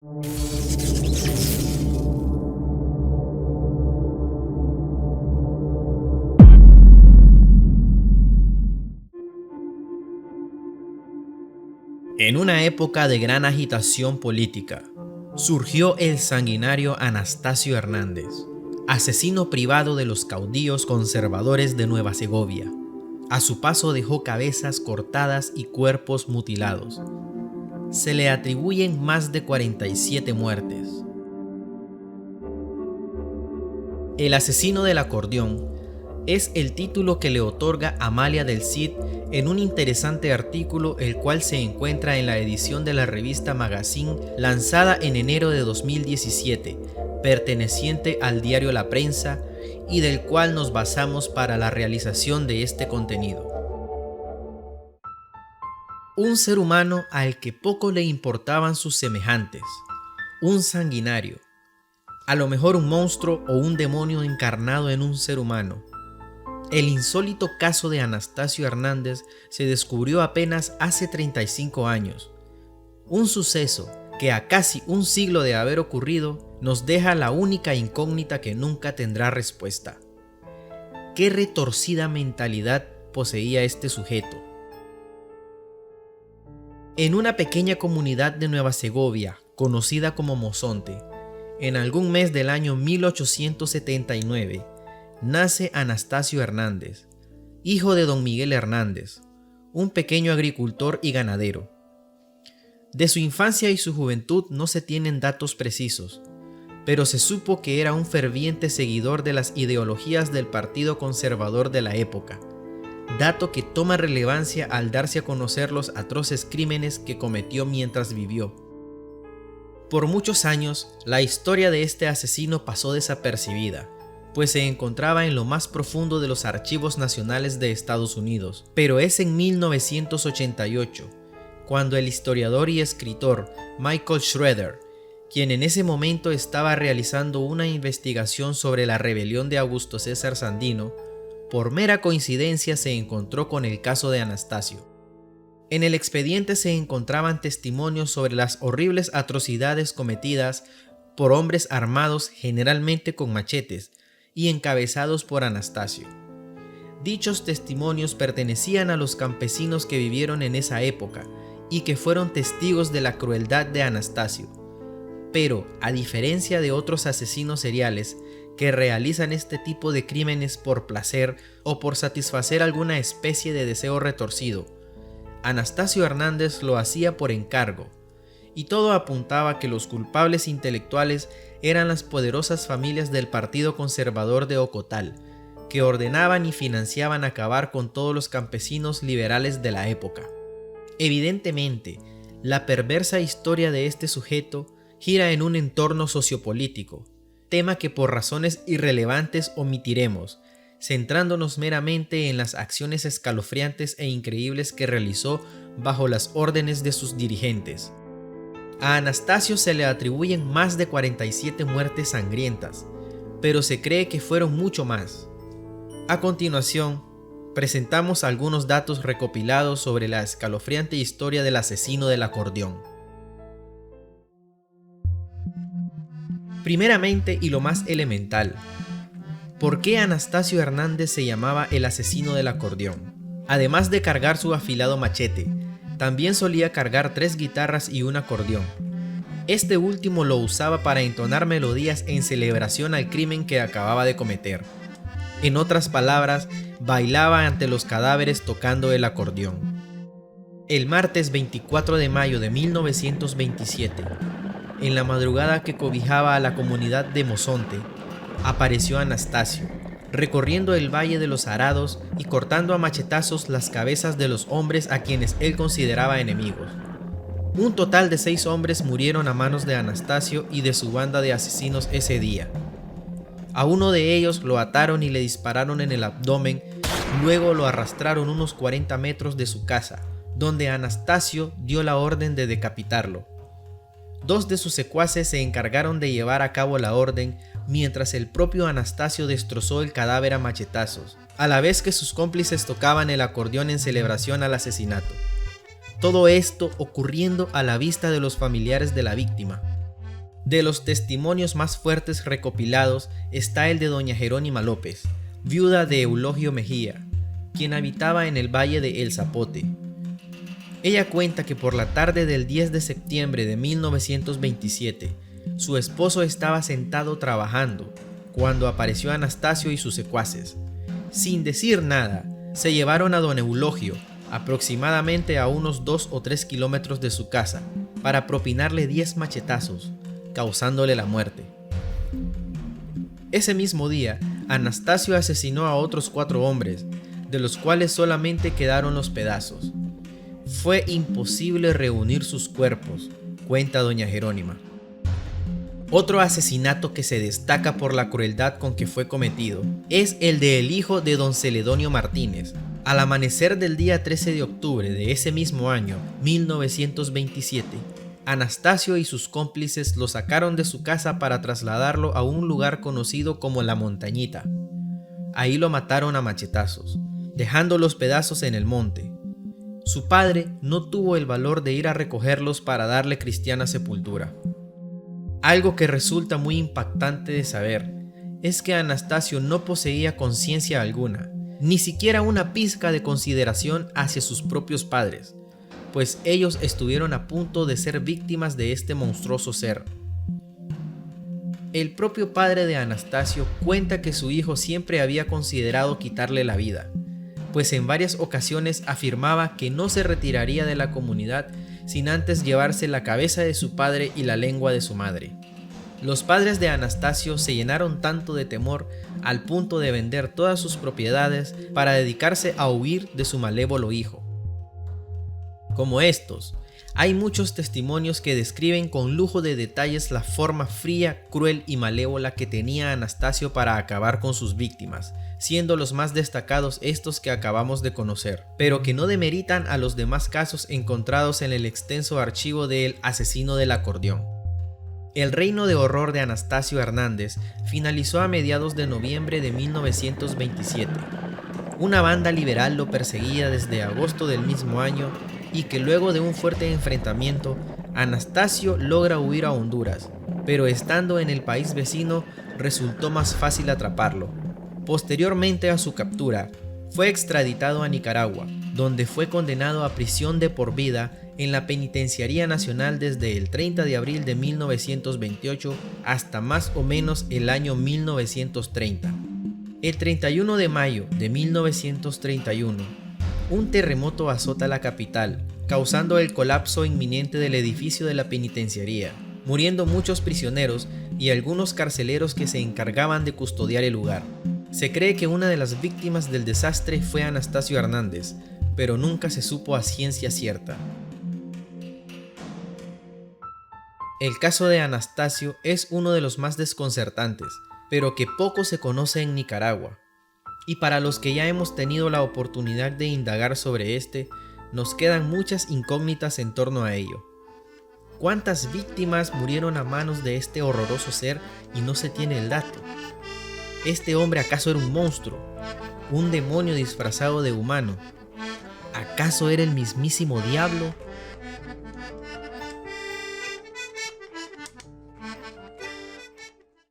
En una época de gran agitación política, surgió el sanguinario Anastasio Hernández, asesino privado de los caudillos conservadores de Nueva Segovia. A su paso dejó cabezas cortadas y cuerpos mutilados. Se le atribuyen más de 47 muertes. El asesino del acordeón es el título que le otorga Amalia del Cid en un interesante artículo, el cual se encuentra en la edición de la revista Magazine lanzada en enero de 2017, perteneciente al diario La Prensa, y del cual nos basamos para la realización de este contenido. Un ser humano al que poco le importaban sus semejantes, un sanguinario, a lo mejor un monstruo o un demonio encarnado en un ser humano. El insólito caso de Anastasio Hernández se descubrió apenas hace 35 años, un suceso que a casi un siglo de haber ocurrido nos deja la única incógnita que nunca tendrá respuesta. ¿Qué retorcida mentalidad poseía este sujeto? En una pequeña comunidad de Nueva Segovia, conocida como Mozonte, en algún mes del año 1879, nace Anastasio Hernández, hijo de don Miguel Hernández, un pequeño agricultor y ganadero. De su infancia y su juventud no se tienen datos precisos, pero se supo que era un ferviente seguidor de las ideologías del Partido Conservador de la época, dato que toma relevancia al darse a conocer los atroces crímenes que cometió mientras vivió. Por muchos años, la historia de este asesino pasó desapercibida, pues se encontraba en lo más profundo de los archivos nacionales de Estados Unidos. Pero es en 1988, cuando el historiador y escritor Michael Schroeder, quien en ese momento estaba realizando una investigación sobre la rebelión de Augusto César Sandino, por mera coincidencia se encontró con el caso de Anastasio. En el expediente se encontraban testimonios sobre las horribles atrocidades cometidas por hombres armados generalmente con machetes y encabezados por Anastasio. Dichos testimonios pertenecían a los campesinos que vivieron en esa época y que fueron testigos de la crueldad de Anastasio. Pero, a diferencia de otros asesinos seriales que realizan este tipo de crímenes por placer o por satisfacer alguna especie de deseo retorcido, Anastasio Hernández lo hacía por encargo, y todo apuntaba a que los culpables intelectuales eran las poderosas familias del Partido Conservador de Ocotal, que ordenaban y financiaban acabar con todos los campesinos liberales de la época. Evidentemente, la perversa historia de este sujeto gira en un entorno sociopolítico, tema que por razones irrelevantes omitiremos, centrándonos meramente en las acciones escalofriantes e increíbles que realizó bajo las órdenes de sus dirigentes. A Anastasio se le atribuyen más de 47 muertes sangrientas, pero se cree que fueron mucho más. A continuación, presentamos algunos datos recopilados sobre la escalofriante historia del asesino del acordeón. Primeramente, y lo más elemental, ¿por qué Anastasio Hernández se llamaba el asesino del acordeón? Además de cargar su afilado machete, también solía cargar 3 guitarras y un acordeón. Este último lo usaba para entonar melodías en celebración al crimen que acababa de cometer. En otras palabras, bailaba ante los cadáveres tocando el acordeón. El martes 24 de mayo de 1927, en la madrugada que cobijaba a la comunidad de Mozonte, apareció Anastasio, recorriendo el Valle de los Arados y cortando a machetazos las cabezas de los hombres a quienes él consideraba enemigos. Un total de 6 hombres murieron a manos de Anastasio y de su banda de asesinos ese día. A uno de ellos lo ataron y le dispararon en el abdomen, luego lo arrastraron unos 40 metros de su casa, donde Anastasio dio la orden de decapitarlo. 2 de sus secuaces se encargaron de llevar a cabo la orden, mientras el propio Anastasio destrozó el cadáver a machetazos, a la vez que sus cómplices tocaban el acordeón en celebración al asesinato. Todo esto ocurriendo a la vista de los familiares de la víctima. De los testimonios más fuertes recopilados está el de doña Jerónima López, viuda de Eulogio Mejía, quien habitaba en el valle de El Zapote. Ella cuenta que por la tarde del 10 de septiembre de 1927, su esposo estaba sentado trabajando cuando apareció Anastasio y sus secuaces. Sin decir nada, se llevaron a don Eulogio, aproximadamente a unos 2 o 3 kilómetros de su casa, para propinarle 10 machetazos, causándole la muerte. Ese mismo día, Anastasio asesinó a otros 4 hombres, de los cuales solamente quedaron los pedazos. Fue imposible reunir sus cuerpos, cuenta doña Jerónima. Otro asesinato que se destaca por la crueldad con que fue cometido es el del hijo de don Celedonio Martínez. Al amanecer del día 13 de octubre de ese mismo año, 1927, Anastasio y sus cómplices lo sacaron de su casa para trasladarlo a un lugar conocido como La Montañita. Ahí lo mataron a machetazos, dejando los pedazos en el monte. Su padre no tuvo el valor de ir a recogerlos para darle cristiana sepultura. Algo que resulta muy impactante de saber es que Anastasio no poseía conciencia alguna, ni siquiera una pizca de consideración hacia sus propios padres, pues ellos estuvieron a punto de ser víctimas de este monstruoso ser. El propio padre de Anastasio cuenta que su hijo siempre había considerado quitarle la vida, pues en varias ocasiones afirmaba que no se retiraría de la comunidad sin antes llevarse la cabeza de su padre y la lengua de su madre. Los padres de Anastasio se llenaron tanto de temor al punto de vender todas sus propiedades para dedicarse a huir de su malévolo hijo. Como estos, hay muchos testimonios que describen con lujo de detalles la forma fría, cruel y malévola que tenía Anastasio para acabar con sus víctimas, siendo los más destacados estos que acabamos de conocer, pero que no demeritan a los demás casos encontrados en el extenso archivo del asesino del acordeón. El reino de horror de Anastasio Hernández finalizó a mediados de noviembre de 1927. Una banda liberal lo perseguía desde agosto del mismo año y que luego de un fuerte enfrentamiento, Anastasio logra huir a Honduras, pero estando en el país vecino resultó más fácil atraparlo. Posteriormente a su captura, fue extraditado a Nicaragua, donde fue condenado a prisión de por vida en la Penitenciaría Nacional desde el 30 de abril de 1928 hasta más o menos el año 1930. El 31 de mayo de 1931, un terremoto azota la capital, causando el colapso inminente del edificio de la penitenciaría, muriendo muchos prisioneros y algunos carceleros que se encargaban de custodiar el lugar. Se cree que una de las víctimas del desastre fue Anastasio Hernández, pero nunca se supo a ciencia cierta. El caso de Anastasio es uno de los más desconcertantes, pero que poco se conoce en Nicaragua. Y para los que ya hemos tenido la oportunidad de indagar sobre este, nos quedan muchas incógnitas en torno a ello. ¿Cuántas víctimas murieron a manos de este horroroso ser y no se tiene el dato? ¿Este hombre acaso era un monstruo? ¿Un demonio disfrazado de humano? ¿Acaso era el mismísimo diablo?